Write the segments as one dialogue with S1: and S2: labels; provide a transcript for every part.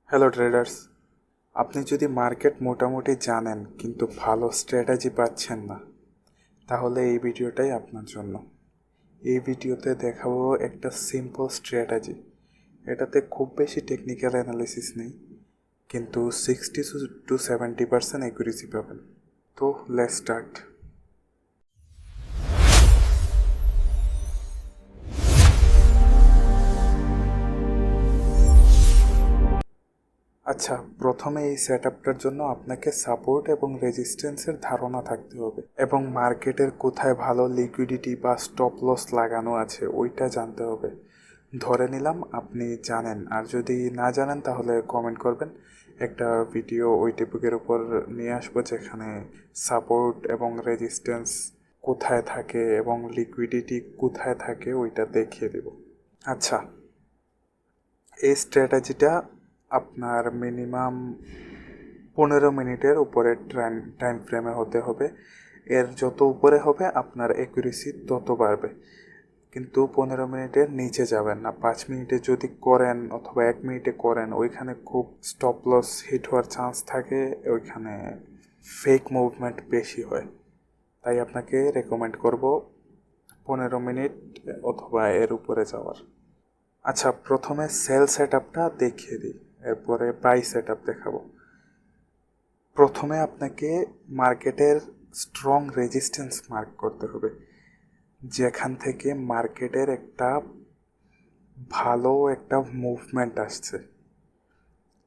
S1: Hello traders, আপনি যদি market মোটামুটি জানেন কিন্তু ভালো স্ট্র্যাটেজি পাচ্ছেন না, তাহলে এই ভিডিওটাই আপনার জন্য। এই ভিডিওতে দেখাবো একটা সিম্পল স্ট্র্যাটেজি। এটাতে খুব বেশি টেকনিক্যাল অ্যানালিসিস নেই, কিন্তু 60 to 70% অ্যাকুরেসি পাবেন। তো লেটস স্টার্ট। আচ্ছা, প্রথমে এই সেটআপটার জন্য আপনাকে সাপোর্ট এবং রেজিস্ট্যান্সের ধারণা থাকতে হবে, এবং মার্কেটের কোথায় ভালো লিকুইডিটি বা স্টপ লস লাগানো আছে ওইটা জানতে হবে। ধরে নিলাম আপনি জানেন, আর যদি না জানেন তাহলে কমেন্ট করবেন। একটা ভিডিও ওই টপিকের উপর নিয়ে আসবো যেখানে সাপোর্ট এবং রেজিস্ট্যান্স কোথায় থাকে এবং লিকুইডিটি কোথায় থাকে ওইটা দেখিয়ে দেব। আচ্ছা, এই স্ট্র্যাটেজিটা আপনার মিনিমাম 15 মিনিটের উপরে টাইম ফ্রেমে হতে হবে। এর যত উপরে হবে আপনার অ্যাকুরেসি তত বাড়বে, কিন্তু 15 মিনিটের নিচে যাবেন না। 5 মিনিটে যদি করেন অথবা 1 মিনিটে করেন, ওইখানে খুব স্টপ লস হিট হওয়ার চান্স থাকে, ওইখানে ফেক মুভমেন্ট বেশি হয়। তাই আপনাকে রেকমেন্ড করব 15 মিনিট অথবা এর উপরে যাওয়ার। আচ্ছা, প্রথমে সেল সেট আপটা দেখিয়ে দিই, এরপরে বাই সেট আপ দেখাবো। প্রথমে আপনাকে মার্কেটের স্ট্রং রেজিস্ট্যান্স মার্ক করতে হবে, যেখান থেকে মার্কেটের একটা ভালো একটা মুভমেন্ট আসছে,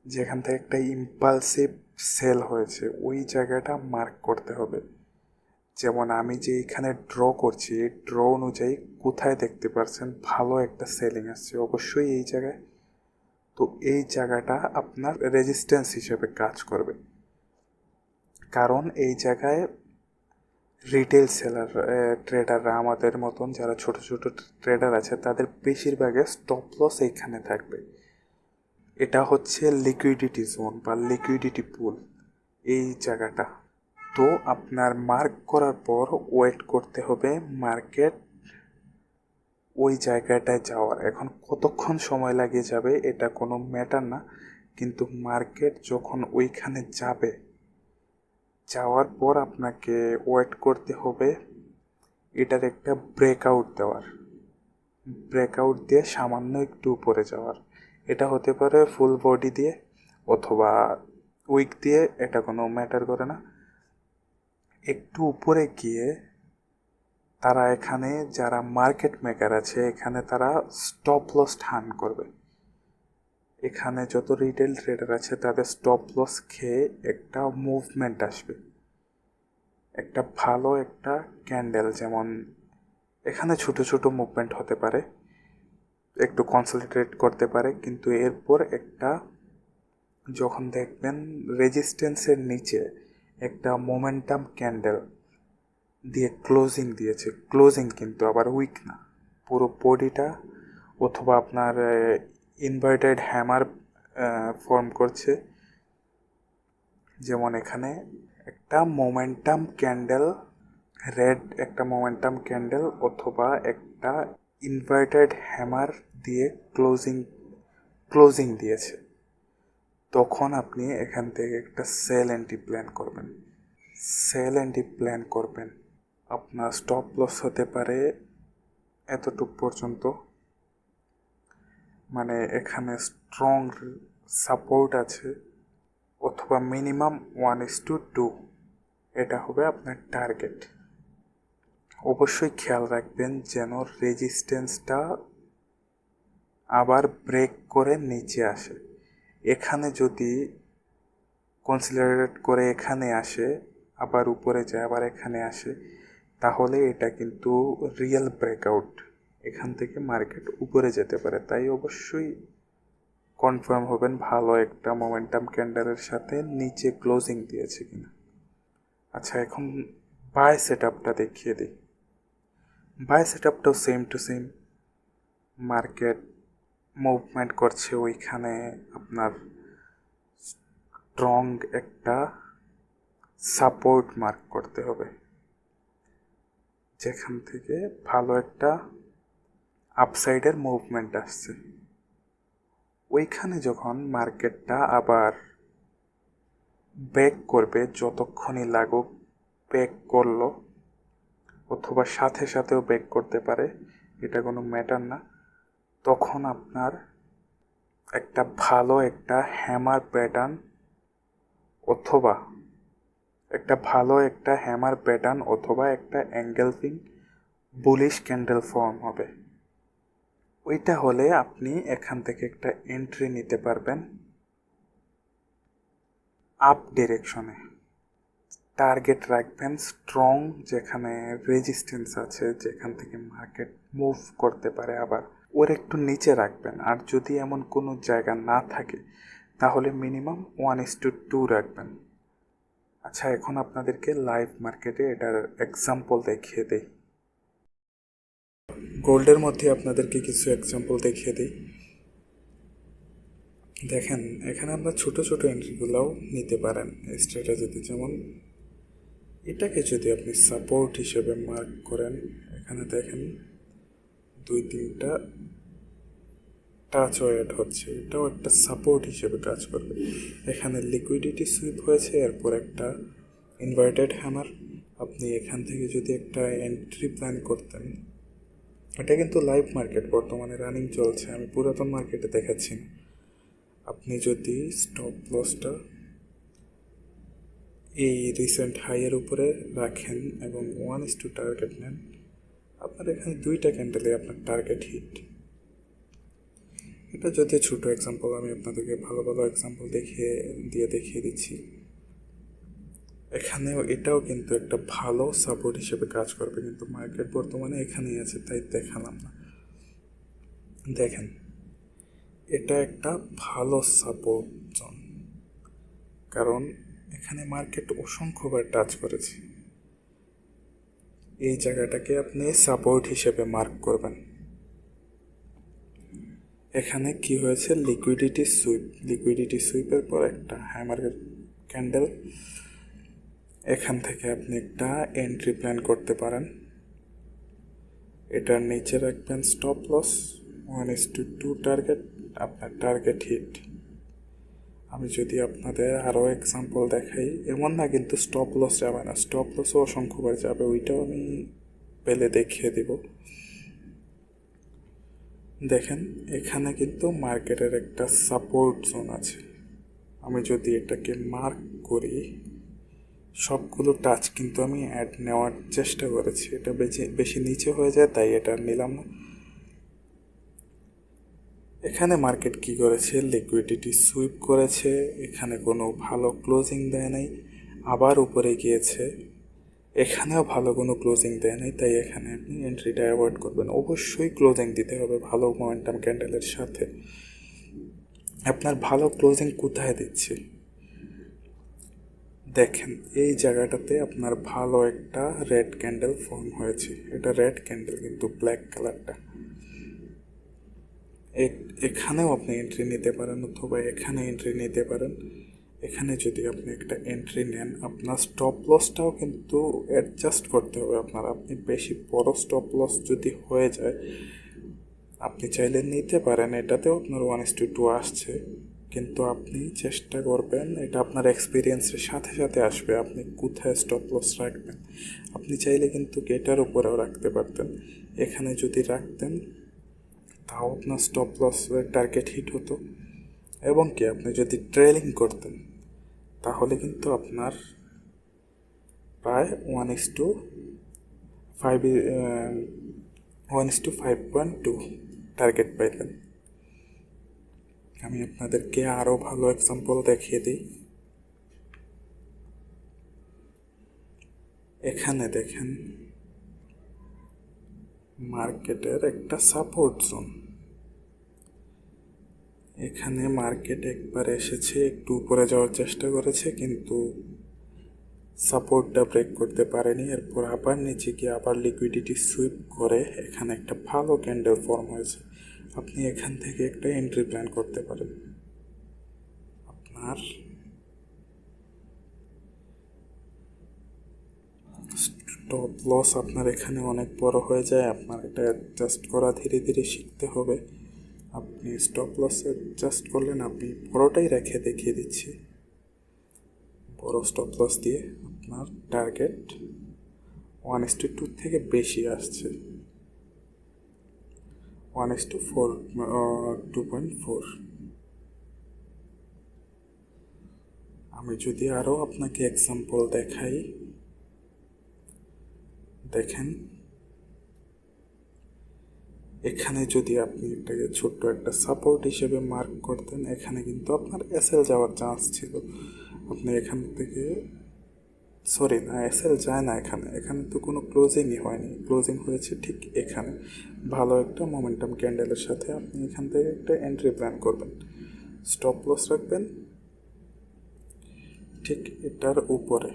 S1: যেখান থেকে একটা ইম্পালসিভ সেল হয়েছে, ওই জায়গাটা মার্ক করতে হবে। যেমন আমি যে এখানে ড্র করছি, এই ড্র অনুযায়ী কোথায় দেখতে পাচ্ছেন ভালো একটা সেলিং আসছে, অবশ্যই এই জায়গায়। তো এই জায়গাটা আপনার রেজিস্ট্যান্স হিসেবে কাজ করবে, কারণ এই জায়গায় রিটেল সেলার ট্রেডাররা, আমাদের মতন যারা ছোট ছোট ট্রেডার আছে, তাদের বেশিরভাগের স্টপ লস এইখানে থাকবে। এটা হচ্ছে লিকুইডিটি জোন বা লিকুইডিটি পুল, এই জায়গাটা। তো আপনার মার্ক করার পর ওয়েট করতে হবে মার্কেট ওই জায়গাটায় যাওয়ার। এখন কতক্ষণ সময় লাগিয়ে যাবে এটা কোনো ম্যাটার না, কিন্তু মার্কেট যখন ওইখানে যাবে, যাওয়ার পর আপনাকে ওয়েট করতে হবে এটার একটা ব্রেকআউট দেওয়ার, ব্রেকআউট দিয়ে সামান্য একটু উপরে যাওয়ার। এটা হতে পারে ফুল বডি দিয়ে অথবা উইক দিয়ে, এটা কোনো ম্যাটার করে না। একটু উপরে গিয়ে তারা এখানে যারা মার্কেট মেকার আছে, এখানে তারা স্টপ লস টার্ন করবে। এখানে যত রিটেল ট্রেডার আছে তাদের স্টপ লস খেয়ে একটা মুভমেন্ট আসবে, একটা ভালো একটা ক্যান্ডেল। যেমন এখানে ছোট ছোট মুভমেন্ট হতে পারে, একটু কনসলিডেট করতে পারে, কিন্তু এরপর একটা যখন দেখবেন রেজিস্ট্যান্সের নিচে একটা মোমেন্টাম ক্যান্ডেল দিয়ে ক্লোজিং দিয়েছে, ক্লোজিং কিন্তু আবার উইক না, পুরো বডিটা, অথবা আপনার ইনভার্টেড হ্যামার ফর্ম করছে। যেমন এখানে একটা মোমেন্টাম ক্যান্ডেল, রেড একটা মোমেন্টাম ক্যান্ডেল অথবা একটা ইনভার্টেড হ্যামার দিয়ে ক্লোজিং ক্লোজিং দিয়েছে, তখন আপনি এখান থেকে একটা সেল এন্ট্রি প্ল্যান করবেন। সেল এন্ট্রি প্ল্যান করবেন, আপনার স্টপ লস হতে পারে এতটুক পর্যন্ত, মানে এখানে স্ট্রং সাপোর্ট আছে, অথবা মিনিমাম 1:2, এটা হবে আপনার টার্গেট। অবশ্যই খেয়াল রাখবেন যেন রেজিস্ট্যান্সটা আবার ব্রেক করে নিচে আসে। এখানে যদি কনসিডারেট করে এখানে আসে, আবার উপরে যায়, আবার এখানে আসে, তাহলে এটা কিন্তু রিয়েল ব্রেকআউট, এখান থেকে মার্কেট উপরে যেতে পারে। তাই অবশ্যই কনফার্ম হবেন ভালো একটা মোমেন্টাম ক্যান্ডেলের সাথে নিচে ক্লোজিং দিয়েছে কিনা। আচ্ছা, এখন বাই সেট আপটা দেখিয়ে দিই। বাই সেট আপটাও same to same, market movement করছে, ওইখানে আপনার স্ট্রং একটা সাপোর্ট মার্ক করতে হবে, যেখান থেকে ভালো একটা আপসাইডের মুভমেন্ট আসছে। ওইখানে যখন মার্কেটটা আবার ব্যাক করবে, যতক্ষণই লাগুক ব্যাক করলো, অথবা সাথে সাথেও ব্যাক করতে পারে, এটা কোনো ম্যাটার না, তখন আপনার একটা হ্যামার প্যাটার্ন অথবা একটা এঙ্গেলফিং বুলিশ ক্যান্ডেল ফর্ম হবে। ওইটা হলে আপনি এখান থেকে একটা এন্ট্রি নিতে পারবেন আপ ডিরেকশনে। টার্গেট রাখবেন স্ট্রং, যেখানে রেজিস্ট্যান্স আছে, যেখান থেকে মার্কেট মুভ করতে পারে, আবার ওর একটু নিচে রাখবেন। আর যদি এমন কোনো জায়গা না থাকে তাহলে মিনিমাম 1:2 রাখবেন। আচ্ছা, এখন আপনাদেরকে লাইভ মার্কেটে এটার এক্সাম্পল দেখিয়ে দেই। গোল্ডের মধ্যে আপনাদেরকে কিছু এক্সাম্পল দেখিয়ে দিই। দেখেন, এখানে আমরা ছোট ছোট এন্ট্রিগুলোও নিতে পারেন স্ট্র্যাটেজিতে। যেমন এটাকে যদি আপনি সাপোর্ট হিসেবে মার্ক করেন, এখানে দেখেন 2-3টা টাচ ওয়েট হচ্ছে, এটাও একটা সাপোর্ট হিসেবে কাজ করবে। এখানে লিকুইডিটি সুইপ হয়েছে, এরপর একটা ইনভার্টেড হ্যামার। আপনি এখান থেকে যদি একটা এন্ট্রি প্ল্যান করতেন, এটা কিন্তু লাইভ মার্কেট বর্তমানে রানিং চলছে, আমি পুরাতন মার্কেটে দেখাচ্ছি না। আপনি যদি স্টপ লসটা এই রিসেন্ট হাইয়ের উপরে রাখেন এবং 1:2 টার্গেট নেন, আপনার এখানে 2টা ক্যান্ডেলে আপনার টার্গেট হিট। এটা যদি ছোটো এক্সাম্পল, আমি আপনাদেরকে ভালো ভালো এক্সাম্পল দেখিয়ে দিচ্ছি। এটাও কিন্তু একটা ভালো সাপোর্ট হিসেবে কাজ করবে, কিন্তু মার্কেট বর্তমানে এখানেই আছে, তাই দেখালাম না। দেখেন, এটা একটা ভালো সাপোর্ট জোন, কারণ এখানে মার্কেট অসংখ্যবার টাচ করেছে। এই জায়গাটাকে আপনি সাপোর্ট হিসেবে মার্ক করবেন। এখানে কি হয়েছে, লিকুইডিটি সুইপের পর একটা হ্যামার ক্যান্ডেল। এখান থেকে আপনি একটা এন্ট্রি প্ল্যান করতে পারেন। এটার নিচে রাখবেন স্টপ লস 1:2 টার্গেট, আপনার টার্গেট হিট। আমি যদি আপনাদের আরও এক্সাম্পল দেখাই, এমন না কিন্তু স্টপ লস যাবে না, স্টপ লসও অসংখ্যবার যাবে, ওইটাও আমি পেলে দেখিয়ে দিব। দেখেন, এখানে কিন্তু মার্কেটের একটা সাপোর্ট জোন আছে। আমি যদি এটাকে মার্ক করি, সবগুলো টাচ কিন্তু আমি নেওয়ার চেষ্টা করেছি, এটা বেশি নিচে হয়ে যায়, তাই এটা নিলাম না। এখানে মার্কেট কি করেছে, লিকুইডিটি সুইপ করেছে, এখানে কোনো ভালো ক্লোজিং দেয় নাই, আবার উপরে গিয়েছে, এখানেও ভালো কোনো ক্লোজিং দেয় নাই, তাই এখানে আপনি এন্ট্রিটা অ্যাভয়েড করবেন। অবশ্যই ক্লোজিং দিতে হবে ভালো মোমেন্টাম ক্যান্ডেলের সাথে। আপনার ভালো ক্লোজিং কোথায় দিচ্ছে দেখেন, এই জায়গাটাতে আপনার ভালো একটা রেড ক্যান্ডেল ফর্ম হয়েছে, এটা রেড ক্যান্ডেল কিন্তু ব্ল্যাক কালারটা। এখানেও আপনি এন্ট্রি নিতে পারেন, অথবা এখানে এন্ট্রি নিতে পারেন। এখানে যদি আপনি একটা এন্ট্রি নেন, আপনার স্টপ লসটাও কিন্তু অ্যাডজাস্ট করতে হবে আপনার। আপনি বেশি বড় স্টপ লস যদি হয়ে যায়, আপনি চাইলে নিতে পারেন, এটাতেও আপনার 1:2 আসছে, কিন্তু আপনি চেষ্টা করবেন, এটা আপনার এক্সপিরিয়েন্সের সাথে সাথে আসবে, আপনি কোথায় স্টপ লস রাখবেন। আপনি চাইলে কিন্তু এটার উপরেও রাখতে পারতেন, এখানে যদি রাখতেন তাও আপনার স্টপ লসের টার্গেট হিট হতো। এবং কি, আপনি যদি ট্রেলিং করতেন তাহলে কিন্তু আপনার প্রায় 1:5 টার্গেট পাইতেন। আমি আপনাদেরকে আরও ভালো এক্সাম্পল দেখিয়ে দিই। এখানে দেখেন, মার্কেটের একটা সাপোর্ট জোন, এখানে মার্কেট একবার এসেছে, একটু উপরে যাওয়ার চেষ্টা করেছে, কিন্তু সাপোর্টটা ব্রেক করতে পারেনি। এরপর আবার নিচে গিয়ে আবার লিকুইডিটি সুইপ করে এখানে একটা ভালো ক্যান্ডেল ফর্ম হয়েছে। আপনি এখান থেকে একটা এন্ট্রি প্ল্যান করতে পারেন। আপনার স্টপ লস আপনার এখানে অনেক বড় হয়ে যায়, আপনার এটা অ্যাডজাস্ট করা ধীরে ধীরে শিখতে হবে। আপনি স্টপ লস অ্যাডজাস্ট করলেন, আমি বড়টাই রেখে দেখিয়ে দিচ্ছি। বড় স্টপ লস দিয়ে আপনার টার্গেট 1:2 থেকে বেশি আসছে, 1:4, 2.4। আমি যদি আরও আপনাকে এক্সাম্পল দেখাই, দেখেন এখানে যদি আপনি এটাকে ছোট্ট একটা সাপোর্ট হিসেবে মার্ক করতেন, এখানে কিন্তু আপনার এসএল যাওয়ার চান্স ছিল। আপনি এখান থেকে, সরি না, এসএল যায় না, এখানে এখানে তো কোনো ক্লোজিংই হয়নি, ক্লোজিং হয়েছে ঠিক এখানে ভালো একটা মোমেন্টাম ক্যান্ডেলের সাথে। আপনি এখান থেকে একটা এন্ট্রি প্ল্যান করবেন, স্টপ লস রাখবেন ঠিক এটার উপরে।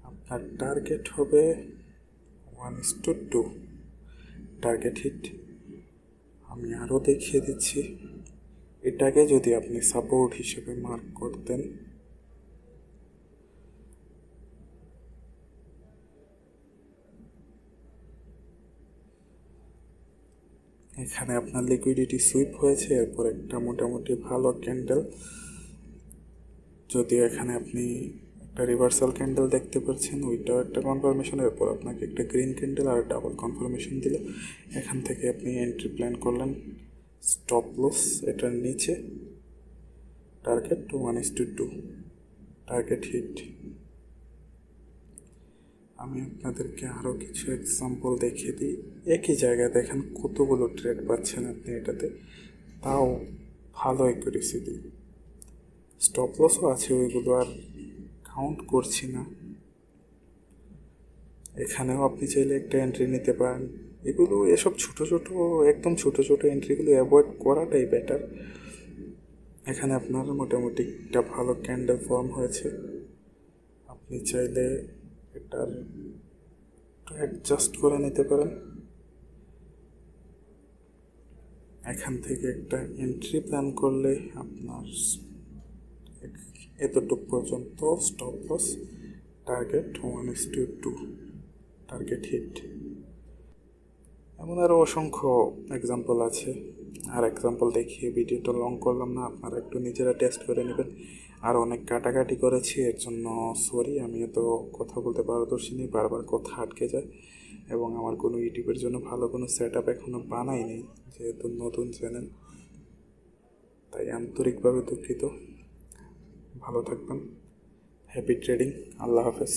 S1: আপনার টার্গেট হবে 1:2 টার্গেট হিট। আমি আরও দেখিয়ে দিচ্ছি, এটাকে যদি আপনি সাপোর্ট হিসেবে মার্ক করতেন, এখানে আপনার লিকুইডিটি সুইপ হয়েছে, এরপর একটা মোটামুটি ভালো ক্যান্ডেল, যদিও এখানে আপনি একটা রিভার্সাল ক্যান্ডেল দেখতে পাচ্ছেন, ওইটাও একটা কনফার্মেশন। এরপর আপনাকে একটা গ্রিন ক্যান্ডেল আর ডাবল কনফার্মেশন দিল। এখান থেকে আপনি এন্ট্রি প্ল্যান করলেন, স্টপ লস এটার নিচে, টার্গেট 1:2, টার্গেট হিট। আমি আপনাদেরকে আরও কিছু এক্সাম্পল দেখিয়ে দিই। একই জায়গায় দেখেন কতগুলো ট্রেড পাচ্ছেন আপনি এটাতে, তাও ভালো অ্যাকুরেসি দিই। স্টপ লসও আছে, ওইগুলো আর কাউন্ট করছি না। এখানেও আপনি চাইলে একটা এন্ট্রি নিতে পারেন। এগুলো এসব ছোটো ছোটো, একদম ছোটো ছোটো এন্ট্রিগুলো অ্যাভয়েড করাটাই বেটার। এখানে আপনার মোটামুটি একটা ভালো ক্যান্ডেল ফর্ম হয়েছে, আপনি চাইলে এটার অ্যাডজাস্ট করে নিতে পারেন। এখান থেকে একটা এন্ট্রি প্ল্যান করলে আপনার এতটুকু পর্যন্ত stop loss, target 1:2, target hit. এমন আরও অসংখ্য এক্সাম্পল আছে। আর এক্সাম্পল দেখিয়ে ভিডিওটা লং করলাম না, আপনারা একটু নিজেরা টেস্ট করে নেবেন। আর অনেক কাটাকাটি করেছি, এর জন্য সরি। আমি তো কথা বলতে পারদর্শী নেই, বারবার কথা আটকে যায়, এবং আমার কোনো ইউটিউবের জন্য ভালো কোনো সেট আপ এখনও বানাইনি, যেহেতু নতুন চ্যানেল, তাই আন্তরিকভাবে দুঃখিত। ভালো থাকবেন, হ্যাপি ট্রেডিং, আল্লাহ হাফেজ।